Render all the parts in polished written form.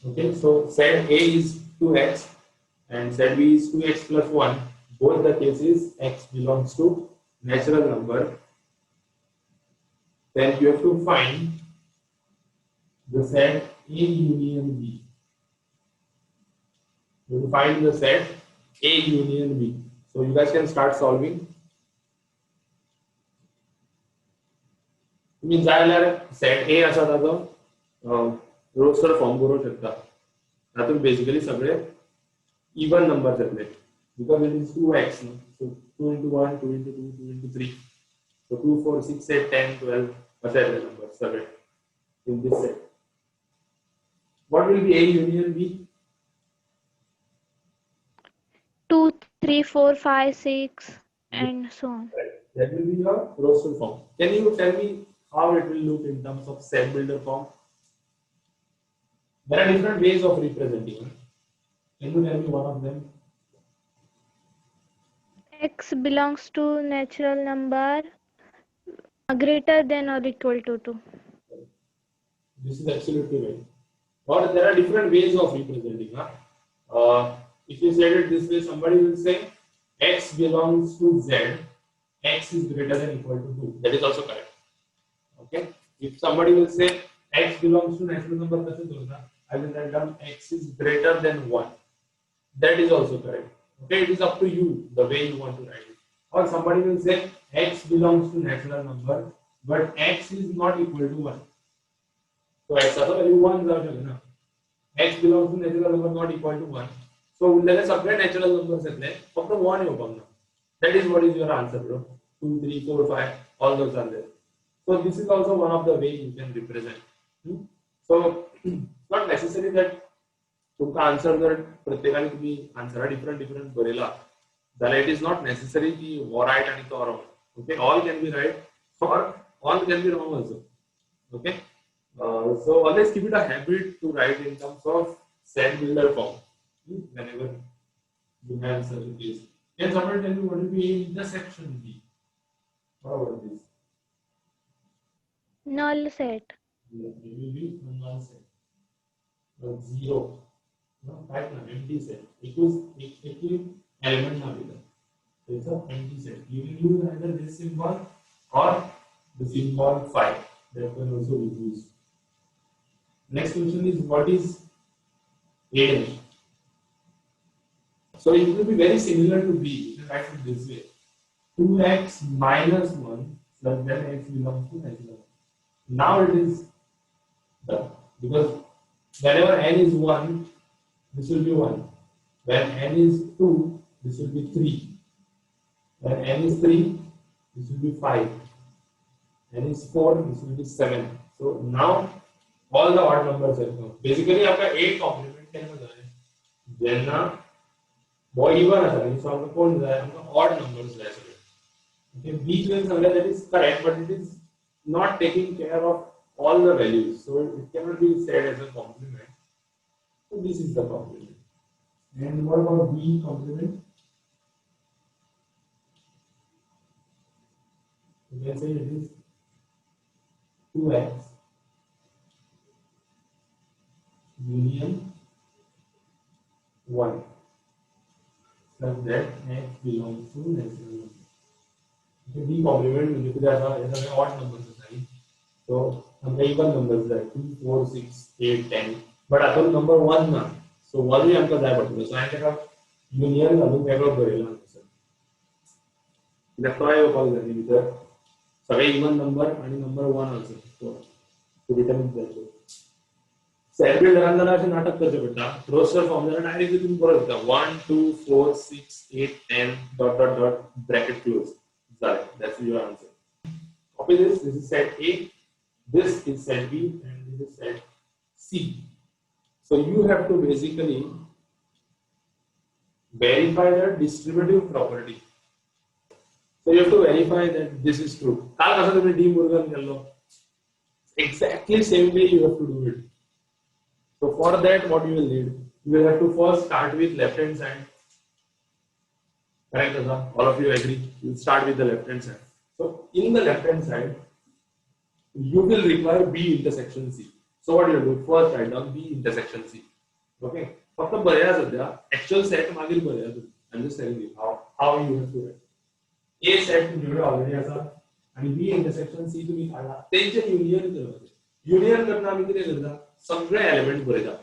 Okay, so set A is 2x and set B is 2x plus 1. Both the cases x belongs to natural number. Then you have to find the set A union B. You have to find the set A union B. So you guys can start solving. Means जायल्यार set A असा ताजो roster form करूंक शकता. तातूंत basically सगळे even numbers येतले because it is 2x, no? So 2 into 1, 2 into 2, 2 into 3. So 2, 4, 6, 8, 10, 12 असे येतले numbers सगळे in this set. What will be A union B? 2, 3, 4, 5, 6 and so on. Right. That will be your roster form. Can you tell me how it will look in terms of set builder form? There are different ways of representing. Can you tell me one of them? X belongs to natural number greater than or equal to 2. This is absolutely right. Or there are different ways of representing. If you said it this way, somebody will say x belongs to z, x is greater than or equal to 2. That is also correct. Okay. If somebody will say x belongs to natural number, I will write down x is greater than 1. That is also correct. Okay, it is up to you the way you want to write it. Or somebody will say x belongs to natural number, but x is not equal to 1. So x also value 1 जाऊ शकते ना. X belongs to natural number not equal to 1. So उरलेले सगळे natural numbers येतले फक्त 1 येवपाक ना. That is what is your answer, bro. 2, 3, 4, 5, all those are there. So this is also one of the way you can represent. So not necessary that तुमका answer जर प्रत्येकाने तुम्ही आन्सर डिफरंट बरयला जाल्यार इट इज नॉट नेसेसरी की हो right आणि तो wrong. Okay, all can be right or all can be wrong also. Okay, so always keep it a habit to write in terms of set builder form whenever you have such a case. Can someone tell me what will be intersection B? What about this? Null set. Yeah, it will be a null set. 0. No, type na empty set. It was element na bhi. It's an empty set. You can use either this symbol or the symbol 5. That can also be used. Next question is what is A dash? So it will be very similar to B. You can write it this way: 2x minus 1 plus then x belongs to natural. Now it is done because whenever n is 1, this will be 1. When n is 2, this will be 3. When n is 3, this will be 5. N is 4, this will be 7. So now all the odd numbers have come. Basically, आपका A complement क्या होता है? जेना वो even आता है, so आपका कौन जाए? आपका odd numbers जाए सके. Okay, बीच में समझा that is correct, but it is not taking care of all the values, so it cannot be said as a complement. So this is the complement. And what about B complement? You can say it is 2x union 1 such that x belongs to natural number. Okay, B complement म्हणजे किती असा हे सगळे odd numbers असतात. So आमका even numbers जाय 2, 4, 6, 8, 10. But आता number 1 ना. So 1 ही आमका जाय पडटलो. So हांवें ताका union घालून वेगळो बरयला आसा. कित्याक तो येवपाक जाय भितर सगळे even number आणि number 1 आसा. So to return जाय. सेट बिल्डरान जरा अशें नाटक करचें पडटा. रोस्टर फॉर्म जरा डायरेक्टली तुम्ही बरोवंक शकता 1, 2, 4, 6, 8, 10 dot dot dot bracket close. That's your answer. Copy this. This is set A. This is set B, and this is set C. So you have to basically verify the distributive property. So you have to verify that this is true. काल कसं तुम्ही D Murugan Kelo? Exactly same way you have to do it. So for that, what you will need? You will have to first start with left hand side. Correct, Azam? All of you agree? You will start with the left hand side. So in the left hand side, you will require B intersection C. So what you do? First write down B intersection C. Okay. फक्त बऱ्या सध्या actual set मागीर बऱ्या तुम्ही. I'm just telling you how you have to write. A set तुमच्याकडे already असा आणि B intersection C तुम्ही काढला. त्यांचे युनियन करतात. युनियन करताना आम्ही किती करता? सगळे एलिमेंट्स बरयता.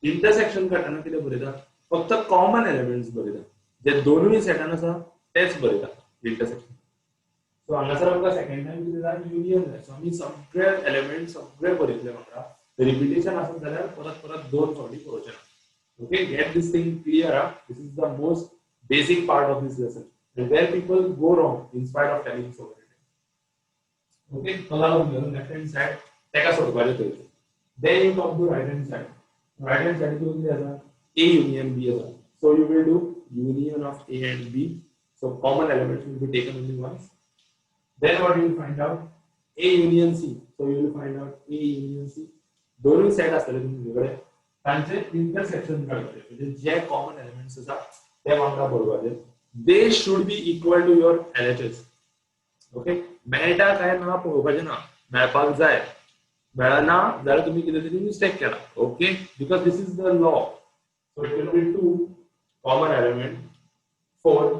इंटरसेक्शन करताना किती बरयता? फक्त कॉमन एलिमेंट्स बरयता. जे दोनूय सेटान आसा तेच बरयता इंटरसेक्शन. सो हांगासर आमकां सेकंड टाइम कितें जाय? युनियन जाय. सो आमी सगळे एलिमेंट सगळे बरयतले म्हाका. रिपिटेशन आसत जाल्यार परत दोन फावटी पळोवचें ना. Okay, get this thing clear. This is the most basic part of this lesson, and where people go wrong in spite of telling so many times. Okay, so now on the left hand side, take a sort of value. Then you come to right hand side. Right hand side is A union B. So you will do union of A and B. So common elements will be taken only once. Then what you will find out? A union C. So you will find out A union C. दोनों side असले तुमच्याकडे त्यांचे intersection काढले म्हणजे जे common elements असतात ते आमकां बरोवपाचे. They should be equal to your LHS. Okay, मेळटा काय ना पळोवपाचें ना. मेळपाक जाय. मेळना जाल्यार तुम्ही कितें तरी मिस्टेक केला. Okay, because this is the law. So it will be two common element 4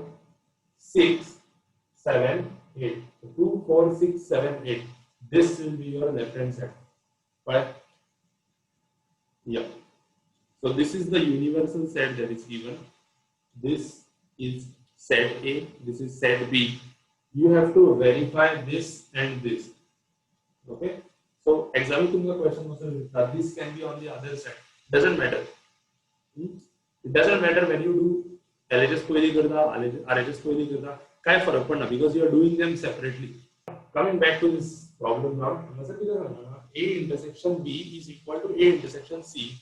6 7 8. 2 4 6 7 8. This will be your left hand side. Right? Yeah. So this is the universal set that is given. This is set A. This is set B. You have to verify this and this. Okay. So examine tumka question also that this can be on the other side. Doesn't matter. It doesn't matter when you do LHS query karta, RHS query karta. काय फरक पडना because you are doing them separately. Coming back to this problem now. A intersection B is equal to A intersection C.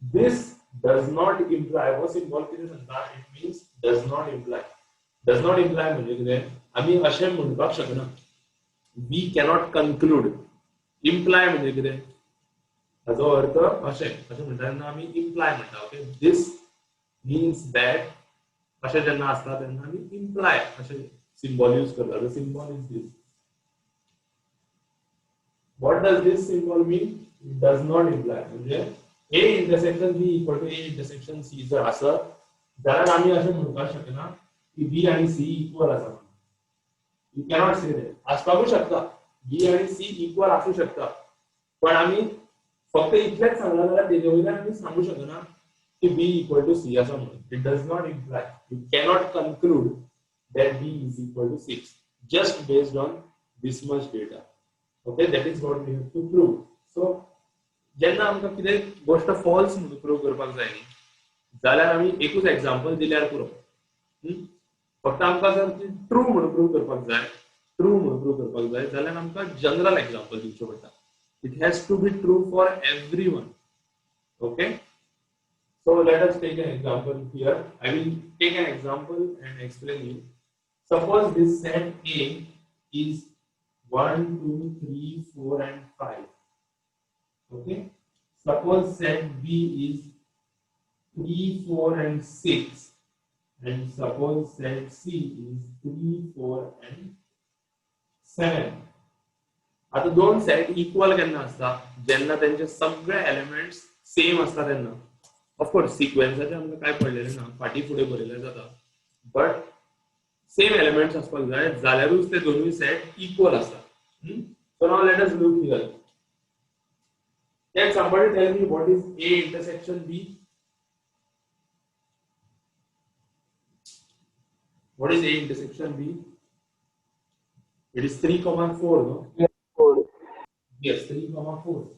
This does not imply. What symbol किती सांगता? It means does not imply. Does not imply म्हणजे कितें? आम्ही अशें म्हणपाक शकना. We cannot conclude. Imply म्हणजे कितें? हाचो अर्थ अशें म्हणटाना आम्ही imply म्हणटा. Okay, this means that अशें जेन्ना आसता तेन्ना आमी imply अशें symbol use करता. The symbol is this. What does this symbol mean? It does not imply. म्हणजे A intersection B equal to A intersection C जर असं जाल्यार आम्ही अशें म्हणपाक शकना की B आणि C इक्वल आसा. You cannot say that. आसपाकूच शकता. B आणि C इक्वल आसू शकता. पण आम्ही फक्त इतलेच सांगला जाल्यार तेजे वयल्यान आम्ही सांगू शकना की B equal to C आसा म्हणून. It does not imply. You cannot conclude that B is equal to 6 just based on this much data. Okay, that is what we have to prove. So जेन्ना आमकां कितें गोष्ट false म्हणून prove करपाक जाय न्ही जाल्यार आमी एकूच एग्जांपल दिल्यार पुरो. फक्त आमकां जर ती ट्रू म्हणून प्रूव करपाक जाय जाल्यार आमकां जनरल एग्जांपल दिवचो पडटा. It has to be true for everyone. Okay, so let us take an example here. I will take an example and explain you. Suppose this set A is 1 2 3 4 and 5. Okay, suppose set B is 3 4 and 6, and suppose set C is 3 4 and 7. आता दोन set equal केन्ना असता? जेन्ना त्यांचे सगळे elements same असता तेन्ना. Of course सिक्वेन्साचे आमकां काय पडलेले ना, फाटी फुडें बरयले जाता, बट सेम एलिमेंट्स आसपाक जाय जाल्यारूच ते दोनूय सेट इक्वल असता. So now let us look here. Can somebody tell me what is A intersection B? What is A intersection B? It is 3, 4, no? Yes, 3, 4.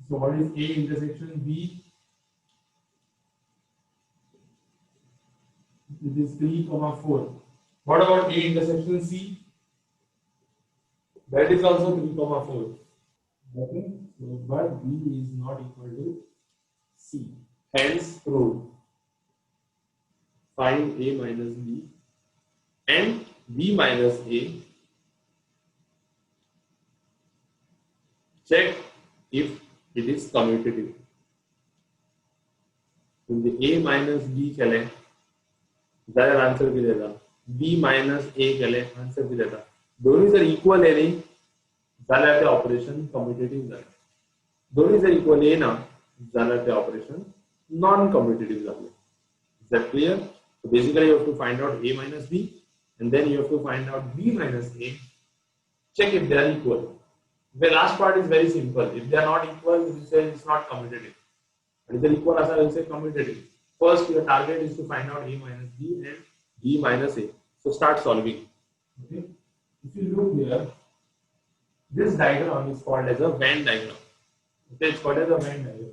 So what is A intersection B? It is 3, 4. What about A intersection C? That is also 3, 4. Okay, so but B is not equal to C. Hence prove. Find A minus B and B minus A. Check if it is commutative. In the A minus B केले, जाल्यार answer कितें येता? B minus A केले, answer कितें येता? दोन्ही जर equal आहे न्ही जाल्यार ते ऑपरेशन कम्युटेटिव्ह जालें. दोन्ही जर इक्वल येना जाल्यार ते ऑपरेशन नॉन कम्युटेटिव्ह जालें. Is that clear? So basically you have to find out a minus b and then you have to find out b minus a. Check if they are equal. The last part is very simple. If they are not equal, you say it's not commutative. And if they are equal, as I will say commutative. First, your target is to find out a minus b and b minus a. So start solving. Okay. If you look here, this diagram is called as a Venn diagram. Okay, it's called as a Venn diagram.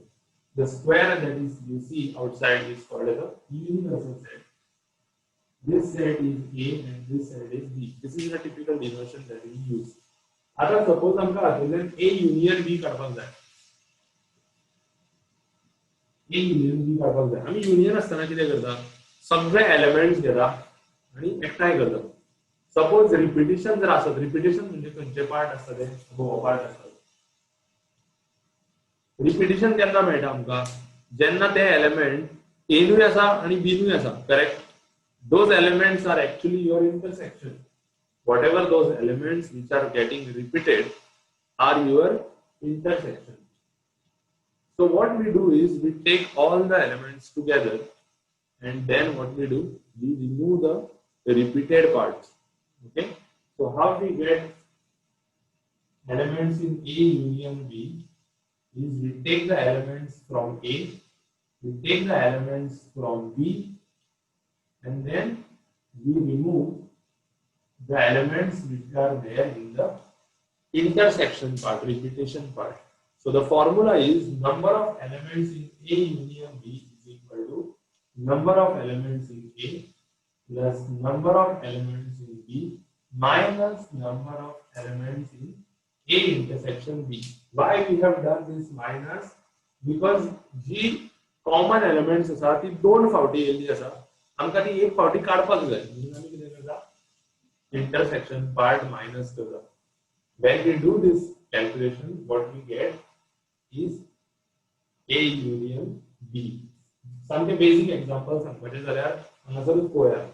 The square that is you see outside is called as a universal set. This set is A and this set is B. This is a typical denotation that we use. आता suppose आमका आसलेल्यान A union B काडपाक जाय. A union B काडपाक जाय. आमी union आसतना कितें करता? सगळे एलिमेंट्स घेता आणि एकठांय करता. सपोज रिपिटिशन जर आसत, रिपिटिशन म्हणजे खंयचे पार्ट आसता ते हो पार्ट आसता. रिपिटिशन केन्ना मेळटा आमकां जेन्ना ते एलिमेंट एनूय आसा आनी बीनूय आसा. Correct? Those elements are actually your intersection. Whatever those elements which are getting repeated are your intersection. So what we do is we take all the elements together and then what we do, we remove the repeated parts. Okay? So how we get elements in A union B is we take the elements from A, we take the elements from B, and then we remove the elements which are there in the intersection part, repetition part. So the formula is number of elements in A union B is equal to number of elements in A plus number of elements in B minus number of elements in A intersection B. Why we have done this minus? Because G common elements आसा ती दोन फावटी येयल्ली आसा. आमकां ती एक फावटी काडपाक जाय म्हणून आमी कितें करता इंटरसेक्शन पार्ट मायनस करता. When we do this calculation, what we get is A union B. Some basic examples सांगपाचे जाल्यार हांगासरूच पळोवया.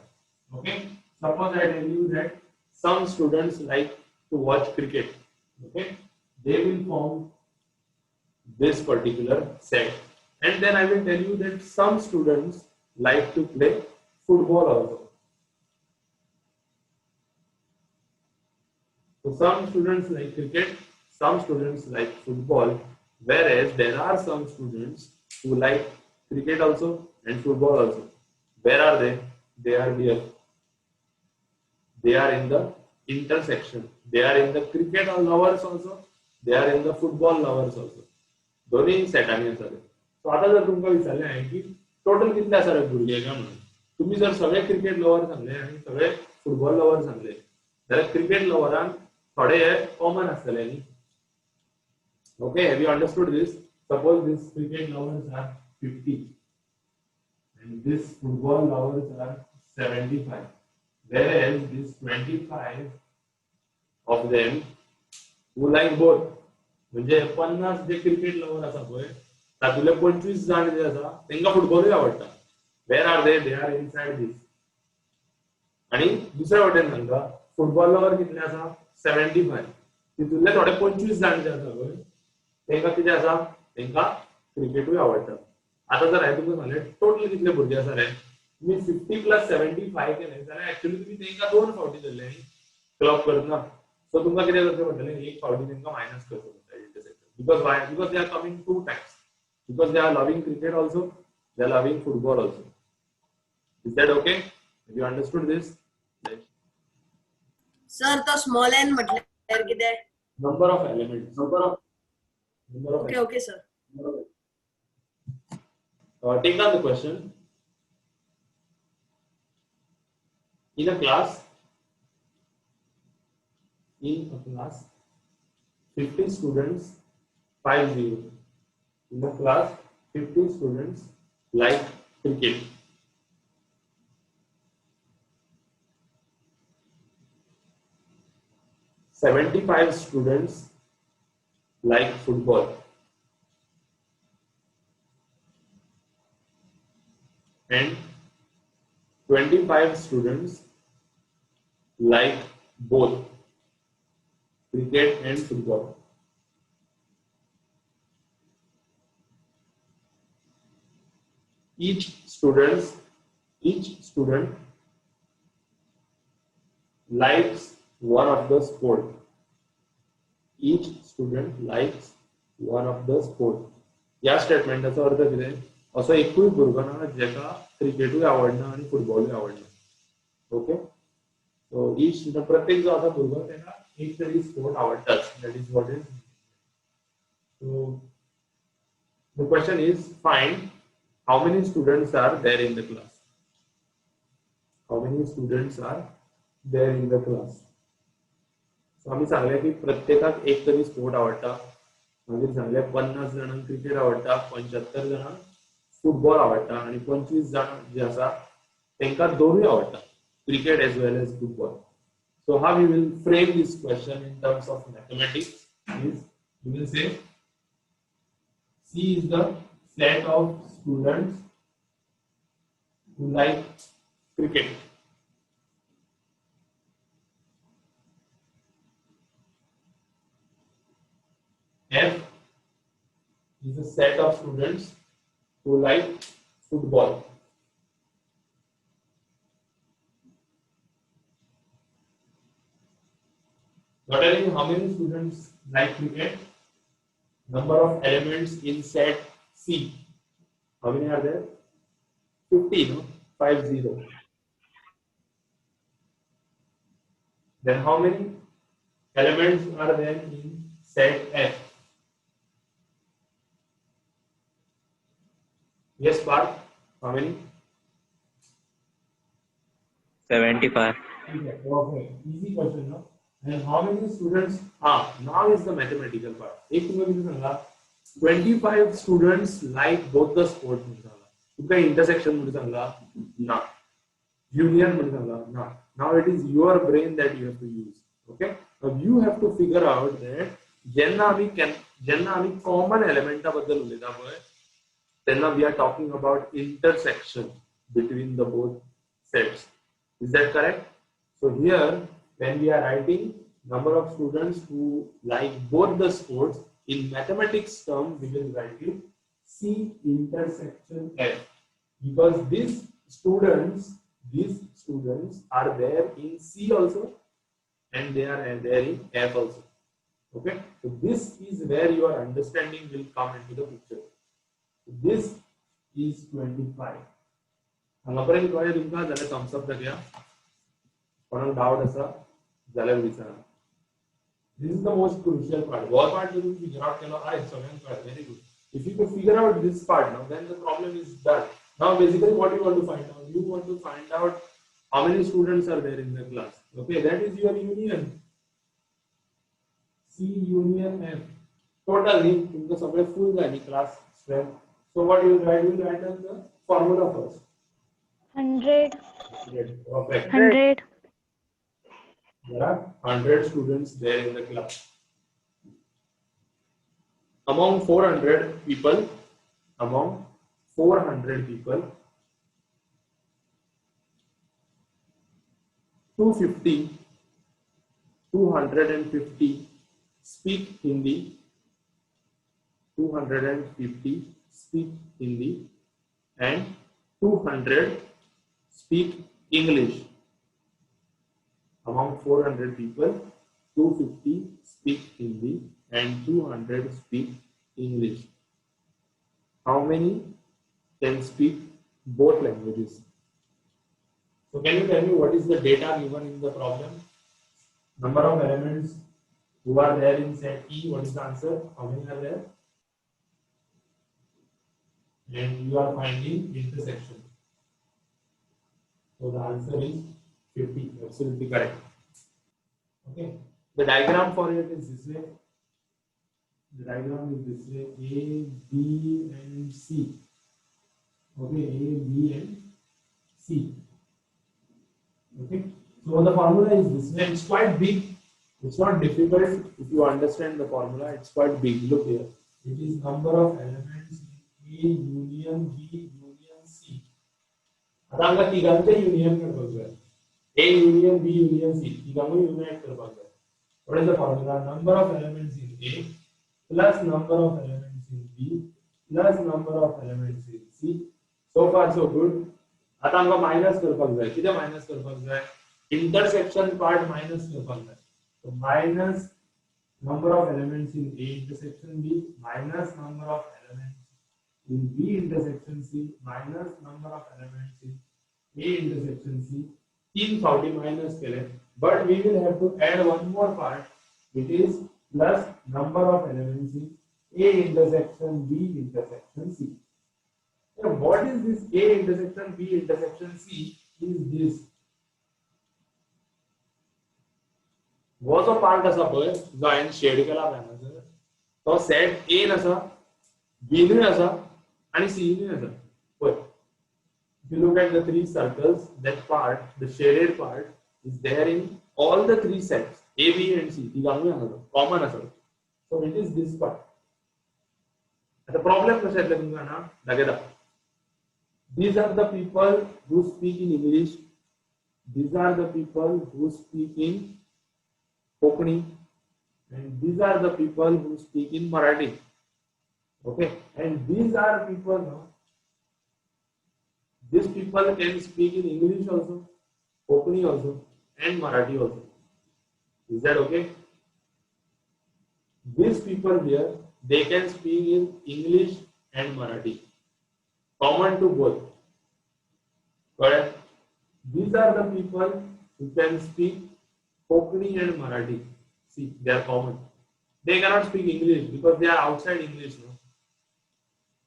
Okay, suppose I tell you that some students like to watch cricket. Okay, they will form this particular set, and then I will tell you that some students like to play football also. So some students like cricket, some students like football, whereas there are some students who like cricket also and football also. Where are they? They are here. They are in the intersection. They are in the cricket lovers also. They are in the football lovers also. दोन्ही सेटांनी आसा ते. सो आता जर तुमकां विचारलें हांवें की total कितले आसा रे भुरगे काय म्हणून तुम्ही जर सगळे क्रिकेट लवर सांगले आणि सगळे फुटबॉल लवर सांगले जाल्यार क्रिकेट लवरान थोडे कॉमन आसतले न्ही. Okay, have you understood this? Suppose this cricket lovers are 50 and this football lovers are 75, whereas this 25 of them who like both, म्हणजे 50 जे क्रिकेट लवर आसा पळय तातुले 25 जाण जे आसा तांकां फुटबॉलूय आवडटा. Where are they? They are inside this. आणि दुसऱ्या वाटेन सांगता फुटबॉल लवर कितले आसा 75. तितूंतले थोडे 25 जाण जे आसा पळय तांकां कितें आसा तांकां क्रिकेटूय आवडटा. आता जर हांवें तुमकां सांगलें टोटल कितले भुरगे आसा रे तुम्ही 50 + 75 केले जाल्यार एक्चुअली तुम्ही तांकां दोन फावटी धरले न्ही क्लब करतना. सो तुमकां कितें करचें पडटलें एक फावटी तांकां मायनस करचें पडटलें intersection. Because why? Because they are coming 2 times. Because they are loving cricket also, they are loving football also. Is that okay? Have you understood this? Right. Sir तो स्मॉल n म्हटल्यार कितें? Number of elements. Number of Okay, okay, sir. Take down the question. In a class, 50 students, 50. In the class, 50 students like cricket. 75 students like football. And 25 students like both cricket and football. Each student likes one of the sport. Each student likes one of the sport. या स्टेटमेंटाचो अर्थ कितें? असो एकूय भुरगो ना जेका क्रिकेटूय आवडना आनी फुटबॉलूय आवडना. ओके, सो ईच प्रत्येक जो आसा भुरगो तेका एक तरी स्पोर्ट आवडटाच. That is what is. So the question is find how many students are there in the class. How many students are there in the class? So आम्ही सांगले की प्रत्येकाक एक तरी स्पोर्ट आवडटा. मागीर सांगले 50 जणांक क्रिकेट आवडटा, 75 जणांक फुटबॉल आवडटा आणि 25 जण जे आसा तेंका दोनूय आवडटा, cricket as well as football. So how we will frame this question in terms of mathematics is we will say C is the set of students who like cricket. F is a set of students who like football. Not telling how many students like cricket. Number of elements in set C. How many are there? 50, no? 50. Then how many elements are there in set F? Yes, Parth. How many? 75. Okay, okay. Easy question, no? And how many students? Now is the mathematical part. एक तुम्हें किती सांगा? 25 students like both the sports म्हणून सांगला. तुका intersection म्हणून सांगला? ना. Union म्हणून सांगला? ना. Now it is your brain that you have to use. Okay? Now you have to figure out that जेन्ना आम्ही common element बद्दल उलयता पळय, तेन्ना we are talking about intersection between the both sets. Is that correct? So here, when we are writing number of students who like both the sports, in mathematics term, we will write it C intersection F, because these students are there in C also, and they are there in F also. Okay, so this is where your understanding will come into the picture. This is 25. हांगापर्यंत कळ्ळें तुमकां? जाल्यार Thums up दाखया. कोणाक doubt आसा जाल्यार विचारा. This is the most crucial part. What part do you figure out? Very good. If you could figure out this part now, then the problem is done. Now, basically, what you want to find out? You want to find out how many students are there in the class. Okay, that is your union. C union F. Total in the subject full class strength. So, what you will write? You will write as the formula first. 100. Perfect. 100. There are 100 students there in the class. Among 400 people, 250 speak Hindi, 250 speak Hindi, and 200 speak English. Among 400 people, 250 speak Hindi and 200 speak English. How many can speak both languages? So can you tell me what is the data given in the problem? Number of elements who are there in set E, what is the answer? How many are there? And you are finding intersection. So the answer is 50, absolutely correct. Okay, the diagram for it is this way. The diagram is this way: A, B, and C. Okay, A, B, and C. Okay, so the formula is this way. It's quite big. It's not difficult if you understand the formula. It's quite big. Look here. It is number of elements in A union B union C. आता आमका तिघांचे union करपाक जाय. A union B union C तिघांकूय unite करपाक जाय. What is the formula? Number of elements in A plus number of elements in B plus number of elements in C. So far so good. आता आमका minus करपाक जाय. किती minus करपाक जाय? इंटरसेक्शन पार्ट मायनस करपाक जाय. So minus number of elements in A intersection B minus number of elements in B intersection C minus number of elements in A intersection C. तीन फाउटी माइनस केले, but we will have to add one more part, which is plus number of elements in A intersection B intersection C. Now, what is this A intersection B intersection C? Is this was a part असा पळय जो हायेन shade केला पळय तो set A असा B नुय असा आणि C नुय असा पळय. If you look at the three circles, that part, the shaded part, is there in all the three sets A, B, and C. Common as well. So it is this part. The problem is these are the people who speak in English. These are the people who speak in Konkani, and these are the people who speak in Marathi. Okay, and these are people now. These people can speak in English also, Konkani also, and Marathi also. Is that okay? These people here, they can speak in English and Marathi. Common to both. Correct? These are the people who can speak Konkani and Marathi. See, they are common. They cannot speak English because they are outside English. No?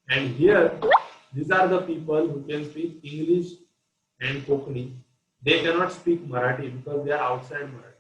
And here, these are the people who can speak English and Konkani. They cannot speak Marathi because they are outside Marathi.